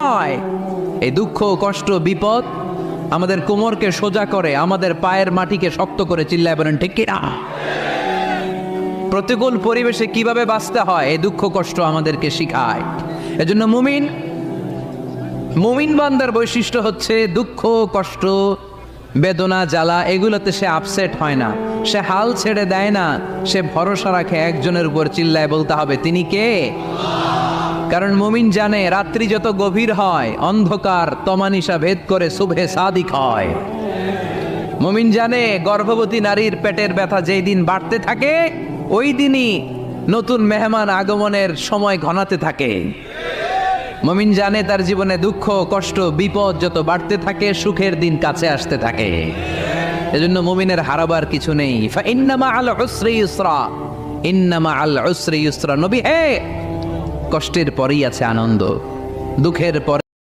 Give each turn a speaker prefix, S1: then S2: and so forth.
S1: হয়। এই দুঃখ, কষ্ট, বিপদ আমাদের কোমরকে সোজা করে, আমাদের পায়ের মাটিকে শক্ত করে। চিল্লায় বলেন ঠিক কিনা? প্রতিকূল পরিবেশে কিভাবে বাঁচতে হয় এই দুঃখ কষ্ট আমাদেরকে শিখায়। এজন্য মুমিন বান্দার বৈশিষ্ট্য হচ্ছে দুঃখ কষ্ট বেদনা জ্বালা এগুলোতে সে আপসেট হয় না, সে হাল ছেড়ে দেয় না, সে ভরসা রাখে একজনের উপর। চিল্লায় বলতে হবে তিনি কে? কারণ মুমিন জানে রাত্রি যত গভীর হয় অন্ধকার তমানিসা ভেদ করে সুবহে সাদিক হয়। মুমিন জানে গর্ভবতী নারীর পেটের ব্যথা যেই দিন বাড়তে থাকে ওই দিনই নতুন মেহমান আগমনের সময় ঘনাতে থাকে। মুমিন জানে তার জীবনে দুঃখ কষ্ট বিপদ যত বাড়তে থাকে সুখের দিন কাছে আসতে থাকে। এজন্য মুমিনের হারাবার কিছু নেই। ইন্না মাআল উসরি ইউসরা, ইন্না মাআল উসরি ইউসরা। নবী হে, কষ্টের পরেই আছে আনন্দ, দুঃখের পরে